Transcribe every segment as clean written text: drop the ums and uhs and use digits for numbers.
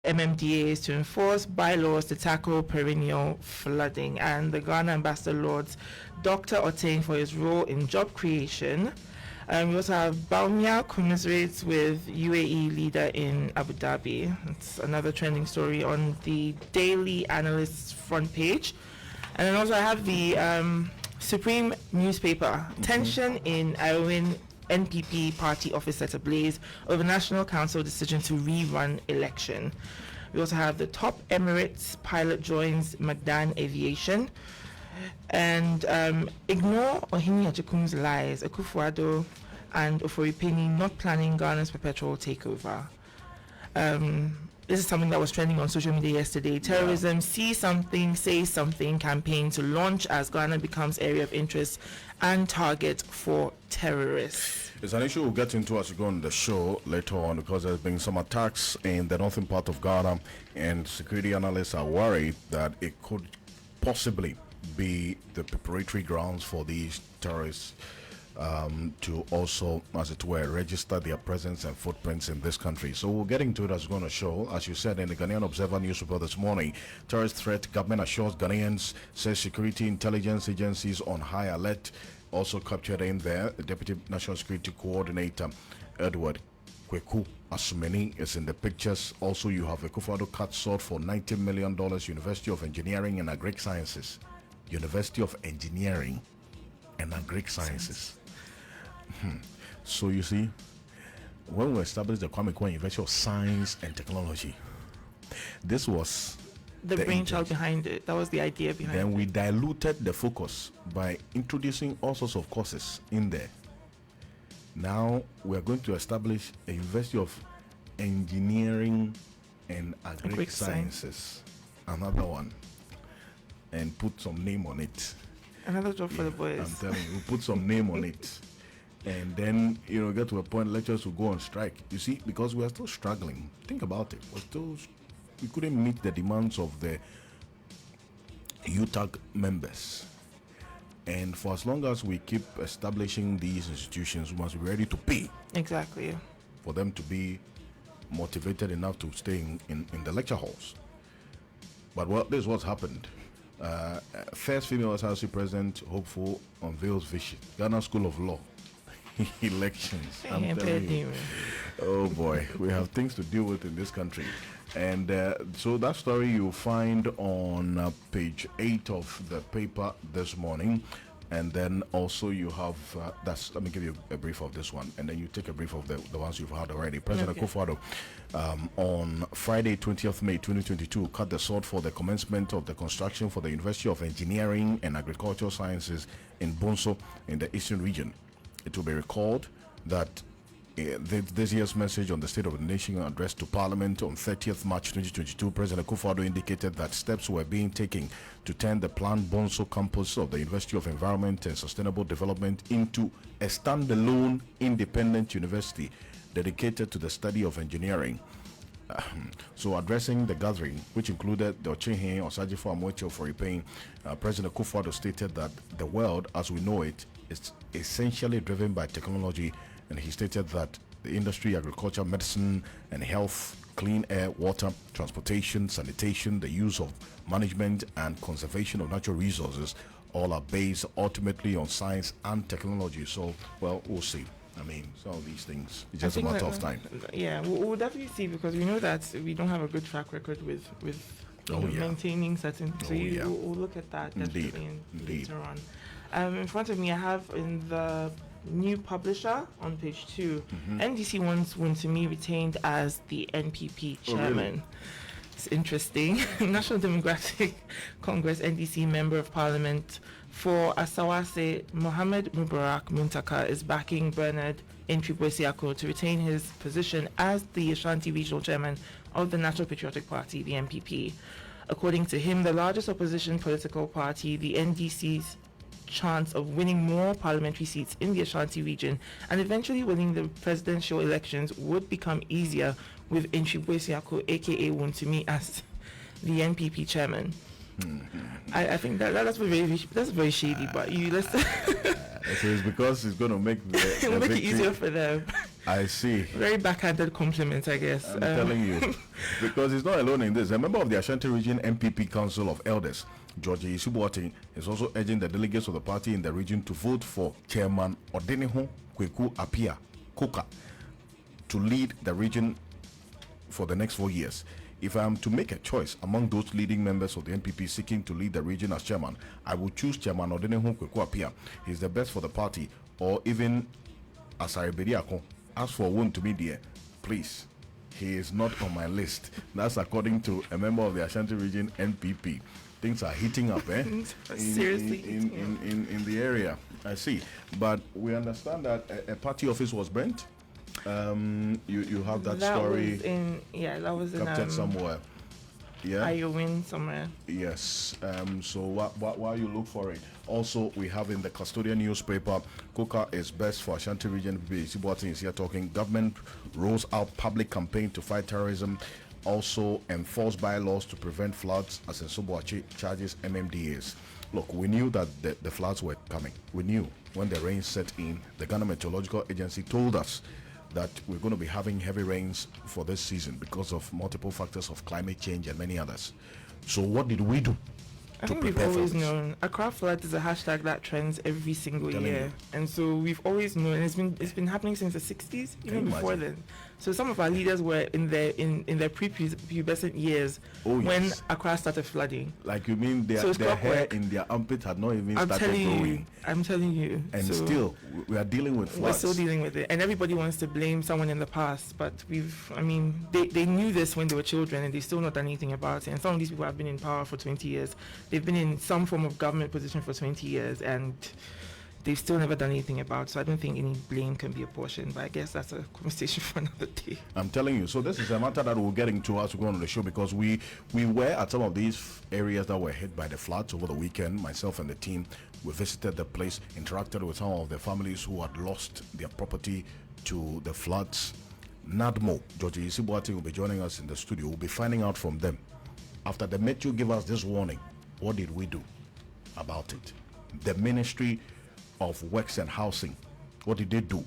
MMDA is to enforce bylaws to tackle perennial flooding, and the Ghana Ambassador lauds Dr. Oteng for his role in job creation. We also have Baumia commiserates with UAE leader in Abu Dhabi. It's another trending story on the Daily Analyst's front page. And then also I have the Supreme newspaper. Tension in Irwin NPP party office set ablaze over National Council decision to rerun election. We also have the top Emirates pilot joins Magdan Aviation. And ignore Ohini Achekun's lies. Akufo-Addo and Ofori-Penny not planning Ghana's perpetual takeover. This is something that was trending on social media yesterday. Terrorism, see something, say something campaign to launch as Ghana becomes area of interest and target for terrorists. It's an issue we'll get into as we go on the show later on, because there's been some attacks in the northern part of Ghana, and security analysts are worried that it could possibly be the preparatory grounds for these terrorists to also, as it were, register their presence and footprints in this country. So we'll get into it as we're going to show. As you said in the Ghanaian Observer newspaper this morning, terrorist threat, government assures Ghanaians, says security intelligence agencies on high alert. Also captured in there, the Deputy National Security Coordinator, Edward Kweku Asumeni, is in the pictures. Also, you have a Akufo-Addo cut sword for $90 million, University of Engineering and Agric Sciences. University of Engineering and Agric Sciences. So you see, when we established the Kwame Nkrumah University of Science and Technology, this was the brainchild behind it. That was the idea behind it. Then we diluted the focus by introducing all sorts of courses in there. Now we are going to establish a University of Engineering and Agric Sciences, another one, and put some name on it. Another job for the boys. I'm telling you, we'll put some name on it. And then, get to a point lecturers will go on strike. You see, because we are still struggling. Think about it. We couldn't meet the demands of the UTAG members. And for as long as we keep establishing these institutions, we must be ready to pay. Exactly. For them to be motivated enough to stay in the lecture halls. But this is what's happened. First female SRC president, hopeful, unveils vision. Ghana School of Law. Elections. I'm telling you. Oh boy, we have things to deal with in this country. And so that story you'll find on page 8 of the paper this morning. And then also you have, let me give you a brief of this one, and then you take a brief of the ones you've heard already. President Akufo-Addo, on Friday, 20th May 2022, cut the sword for the commencement of the construction for the University of Engineering and Agricultural Sciences in Bonso in the Eastern region. It will be recalled that this year's message on the State of the Nation address to Parliament on 30th March 2022, President Akufo-Addo indicated that steps were being taken to turn the planned Bonso campus of the University of Environment and Sustainable Development into a standalone independent university dedicated to the study of engineering. So addressing the gathering, which included the Ochenhe Osajifo Amoeche Ofori-Penny, President Akufo-Addo stated that the world as we know it is essentially driven by technology, and he stated that the industry, agriculture, medicine and health, clean air, water, transportation, sanitation, the use of management and conservation of natural resources all are based ultimately on science and technology. So, well, we'll see. I mean, some of these things, it's just a matter of time. Yeah, we'll definitely see, because we know that we don't have a good track record with maintaining certain. So we'll look at that definitely later on. In front of me, I have in the new publisher on page 2, NDC wants Wontumi retained as the NPP chairman. Oh, really? It's interesting. National Democratic Congress NDC Member of Parliament for Asawase, Mohammed Mubarak Muntaka, is backing Bernard Entry-Boisiako to retain his position as the Ashanti Regional Chairman of the National Patriotic Party, the NPP. According to him, the largest opposition political party, the NDC's chance of winning more parliamentary seats in the Ashanti region and eventually winning the presidential elections would become easier with Entry-Boisiako, aka Wontumi, as the NPP chairman. I think that's very shady, but let's. So it's because it's going to make it'll make it easier for them. I see. Very backhanded compliment, I guess. I'm telling you. Because he's not alone in this. A member of the Ashanti Region MPP Council of Elders, George Isubuati, is also urging the delegates of the party in the region to vote for Chairman Odenihu Kweku Apia Koka to lead the region for the next 4 years. If I am to make a choice among those leading members of the MPP seeking to lead the region as chairman, I will choose Chairman Odenihu Kweku Apia. He's the best for the party, or even Asari Bediako. As for one to me, dear, please, he is not on my list. That's according to a member of the Ashanti Region NPP. Things are heating up, eh? Seriously, in the area. I see. But we understand that a party office was burnt. You have that story. That was in captured somewhere. Yeah. Iowin somewhere. Yes. So while you look for it, also we have in the custodian newspaper, Koka is best for Ashanti Region. Sibuati is here talking. Government rolls out public campaign to fight terrorism. Also enforce bylaws to prevent floods as Nsubuachi charges MMDAs. Look, we knew that the floods were coming. We knew when the rain set in. The Ghana Meteorological Agency told us that we're going to be having heavy rains for this season because of multiple factors of climate change and many others. So what did we do I to think we've prepare for always this? known Accra Flood is a hashtag that trends every single Telling year, you. and so we've always known. It's been happening since the 60s, even you before imagine? then. So some of our leaders were in their pre-pubescent years Oh, when yes. Accra started flooding. Like you mean their So it's hair clockwork. in their armpit had not even I'm started telling growing. you, I'm telling you. And So still, we are dealing with we're floods. still dealing with it, and everybody wants to blame someone in the past. But they knew this when they were children, and they've still not done anything about it. And some of these people have been in power for 20 years. They've been in some form of government position for 20 years, and they've still never done anything about it. So I don't think any blame can be apportioned. But I guess that's a conversation for another day. I'm telling you. So this is a matter that we'll get into as we go on the show, because we were at some of these areas that were hit by the floods over the weekend. Myself and the team, we visited the place, interacted with some of the families who had lost their property to the floods. NADMO, George Isibuati, will be joining us in the studio. We'll be finding out from them. After the Metro gave us this warning, what did we do about it? The Ministry of Works and Housing, what did they do?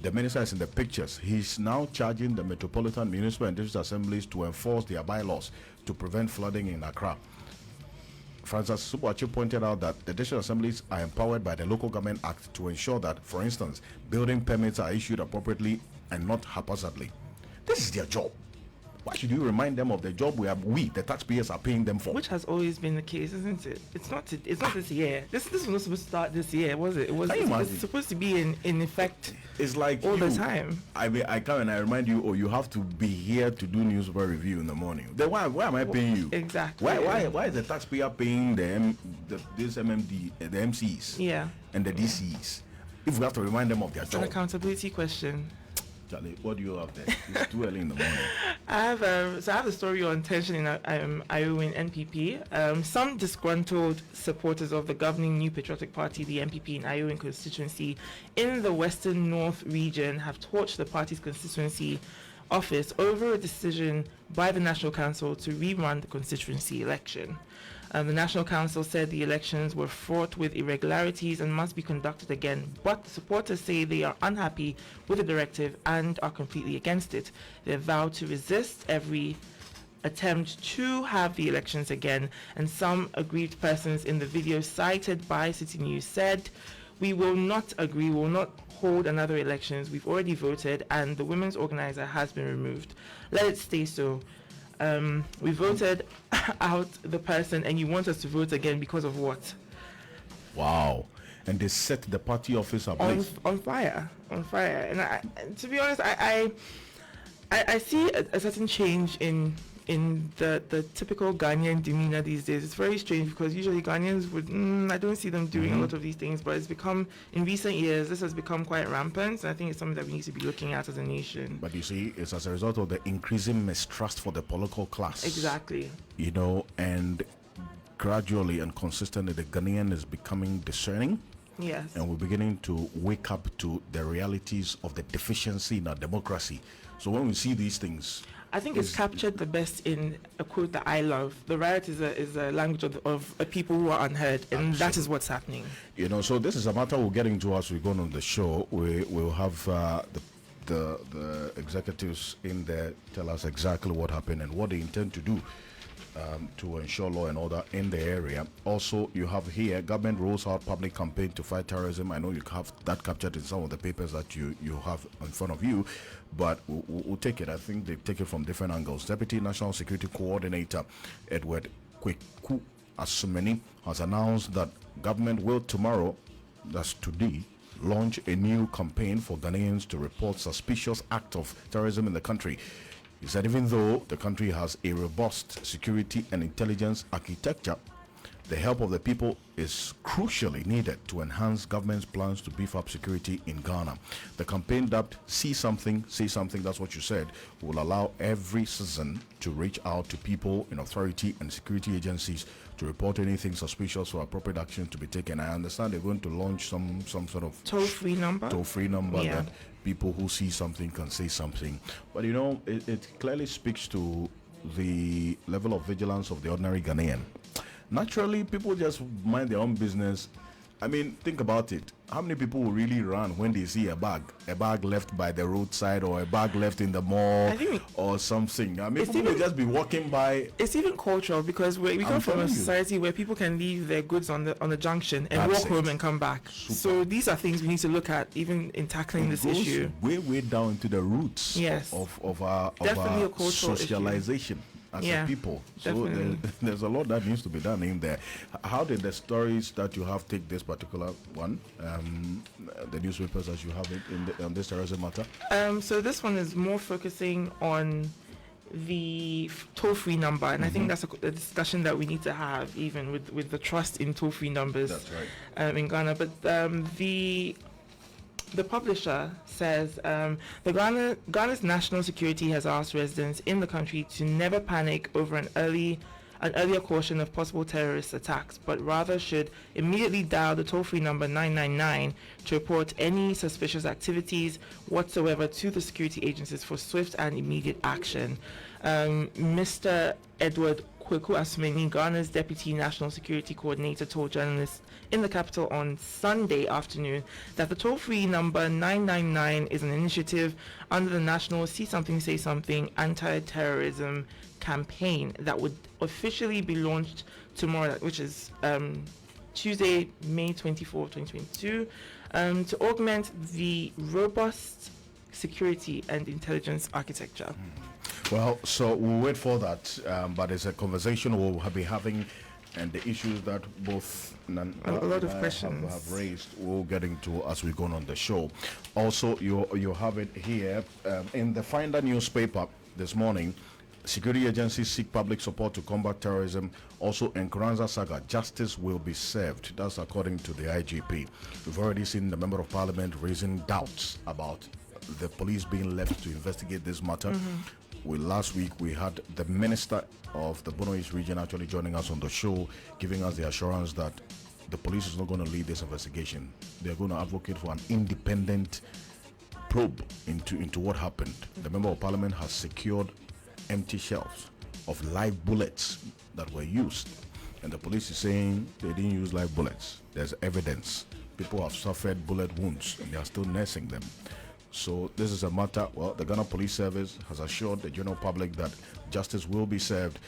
The minister is in the pictures. He's now charging the Metropolitan Municipal and District Assemblies to enforce their bylaws to prevent flooding in Accra. Francis Subuachi pointed out that the district assemblies are empowered by the Local Government Act to ensure that, for instance, building permits are issued appropriately and not haphazardly. This is their job. Why should you remind them of the job we, the taxpayers, are paying them for? Which has always been the case, isn't it? It's not this year. This was not supposed to start this year, was it? Can you It's imagine? supposed to be in effect It's like all the you- time. I come and I remind you, oh, you have to be here to do newspaper review in the morning. Then why am I paying you? Exactly. Why is the taxpayer paying this MMD, the MCs Yeah. and the DCs? If we have to remind them of their It's an job. accountability question. Charlie, what do you have there? It's too early in the morning. I have a story on tension in Iowin NPP. Some disgruntled supporters of the governing New Patriotic Party, the NPP in Iowin constituency in the Western North region, have torched the party's constituency office over a decision by the National Council to rerun the constituency election. The National Council said the elections were fraught with irregularities and must be conducted again, but the supporters say they are unhappy with the directive and are completely against it. They vowed to resist every attempt to have the elections again, and some aggrieved persons in the video cited by City News said, "We will not agree, we will not hold another elections. We've already voted and the women's organizer has been removed. Let it stay so. We voted out the person and you want us to vote again because of what?" Wow. And they set the party office ablaze. On fire. And to be honest, I see a certain change in the typical Ghanaian demeanor these days. It's very strange because usually Ghanaians would, I don't see them doing a lot of these things, but it's become, in recent years, this has become quite rampant. And I think it's something that we need to be looking at as a nation. But you see, it's as a result of the increasing mistrust for the political class. Exactly. You know, and gradually and consistently, the Ghanaian is becoming discerning. Yes. And we're beginning to wake up to the realities of the deficiency in our democracy. So when we see these things, I think it's captured the best in a quote that I love. The riot is a language of a people who are unheard, and that is what's happening. you know, so this is a matter we'll get into as we go on the show. We'll have the the executives in there tell us exactly what happened and what they intend to do to ensure law and order in the area. Also, you have here government rolls out public campaign to fight terrorism. I know you have that captured in some of the papers that you have in front of you, but we'll take it. I think they take it from different angles. Deputy National Security Coordinator Edward Kweku Asumeni has announced that government will tomorrow, that's today, launch a new campaign for Ghanaians to report suspicious acts of terrorism in the country. He said even though the country has a robust security and intelligence architecture, the help of the people is crucially needed to enhance government's plans to beef up security in Ghana. The campaign dubbed See Something, Say Something, that's what you said, will allow every citizen to reach out to people in authority and security agencies to report anything suspicious for appropriate action to be taken. I understand they're going to launch some sort of toll-free number that people who see something can say something. But you know, it clearly speaks to the level of vigilance of the ordinary Ghanaian. Naturally, people just mind their own business. I mean, think about it. How many people will really run when they see a bag left by the roadside or a bag left in the mall or something? I mean, people will just be walking by. It's even cultural because we come from a society where people can leave their goods on the junction and walk home and come back. Super. So these are things we need to look at even in tackling this issue. Way down into the roots of our socialization. Issue. As a people. So there's a lot that needs to be done in there. How did the stories that you have take this particular one, the newspapers as you have it on this terrorism matter? So this one is more focusing on the toll-free number, and I think that's a discussion that we need to have even with the trust in toll-free numbers. That's right. In Ghana. But the publisher says Ghana's national security has asked residents in the country to never panic over an earlier caution of possible terrorist attacks, but rather should immediately dial the toll-free number 999 to report any suspicious activities whatsoever to the security agencies for swift and immediate action. Mr. Edward Kweku Asumeni, Ghana's Deputy National Security Coordinator, told journalists in the capital on Sunday afternoon that the toll-free number 999 is an initiative under the National See Something, Say Something anti-terrorism campaign that would officially be launched tomorrow, which is Tuesday, May 24, 2022, to augment the robust security and intelligence architecture. Well, so we'll wait for that, but it's a conversation we'll be having, and the issues that both a lot of questions have raised, we'll get into as we go on the show. Also, you have it here in the Finder newspaper this morning. Security agencies seek public support to combat terrorism. Also, in Nkoranza saga, justice will be served. That's according to the IGP. We've already seen the Member of Parliament raising doubts about the police being left to investigate this matter. Last week we had the Minister of the Bono East region actually joining us on the show, giving us the assurance that the police is not going to lead this investigation. They're going to advocate for an independent probe into what happened. The Member of Parliament has secured empty shelves of live bullets that were used, and the police is saying they didn't use live bullets. There's evidence. People have suffered bullet wounds and they are still nursing them. So this is a matter, well, the Ghana Police Service has assured the general public that justice will be served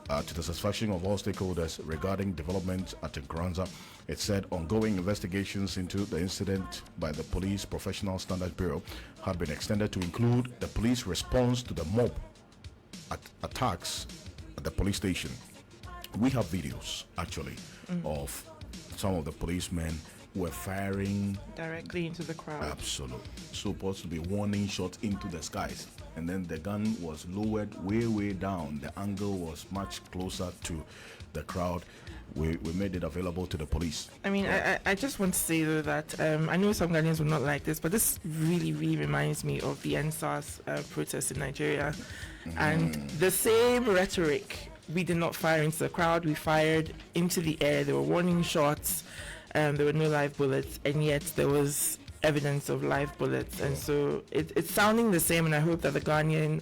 to the satisfaction of all stakeholders regarding developments at Nkoranza. It said ongoing investigations into the incident by the Police Professional Standards Bureau had been extended to include the police response to the mob attacks at the police station. We have videos, actually, of some of the policemen were firing directly into the crowd. Absolutely. Supposed to be warning shots into the skies, and then the gun was lowered way down. The angle was much closer to the crowd. We made it available to the police. I mean, I just want to say though that I know some Ghanaians will not like this, but this really reminds me of the NSAS protests in Nigeria, and the same rhetoric. We did not fire into the crowd. We fired into the air. There were warning shots. There were no live bullets, and yet there was evidence of live bullets. And so it's sounding the same, and I hope that the Ghanaian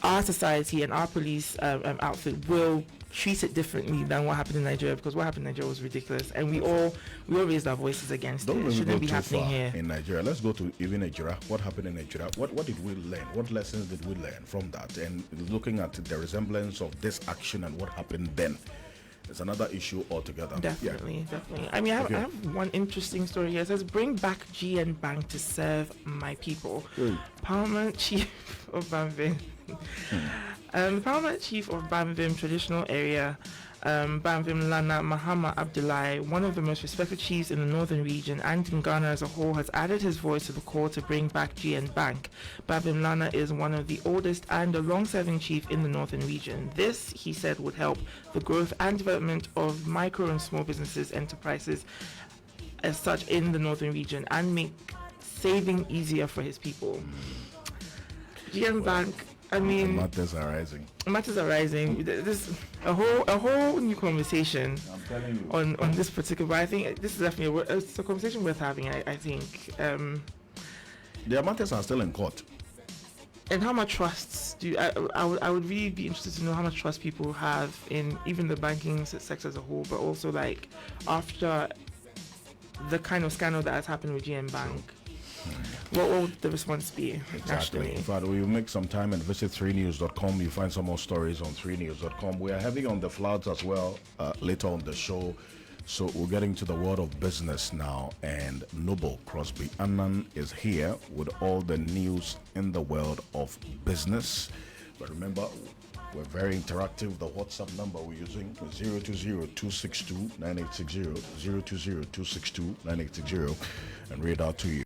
our society and our police outfit will treat it differently than what happened in Nigeria, because what happened in Nigeria was ridiculous, and we all raised our voices against Don't it. It really shouldn't go be too happening far here. in Nigeria. Let's go to even Nigeria. What happened in Nigeria? What did we learn? What lessons did we learn from that? And looking at the resemblance of this action and what happened then, it's another issue altogether. Definitely. I mean, I have one interesting story here. It says, bring back GN Bank to serve my people. Paramount Chief of Banvin. The Paramount Chief of Banvin Traditional Area, Banvin Lana Mahama Abdullahi, one of the most respected chiefs in the northern region and in Ghana as a whole, has added his voice to the call to bring back GN Bank. Banvin Lana is one of the oldest and a long-serving chief in the northern region. This, he said, would help the growth and development of micro and small businesses, enterprises as such in the northern region, and make saving easier for his people. GN Bank, I mean, matters are rising. This a whole new conversation I'm telling you. on this particular. But I think this is definitely it's a conversation worth having. I think. Their matters are still in court. And how much trust do you, I would really be interested to know how much trust people have in even the banking sector as a whole, but also like after the kind of scandal that has happened with GM Bank. What will the response be nationally? In fact, we will make some time and visit 3news.com. You find some more stories on 3news.com. We are heavy on the floods as well later on the show. So we're getting to the world of business now, and Noble Crosby Annan is here with all the news in the world of business. But remember, we're very interactive. The WhatsApp number we're using is 020-262-9860, 020-262-9860, and read out to you.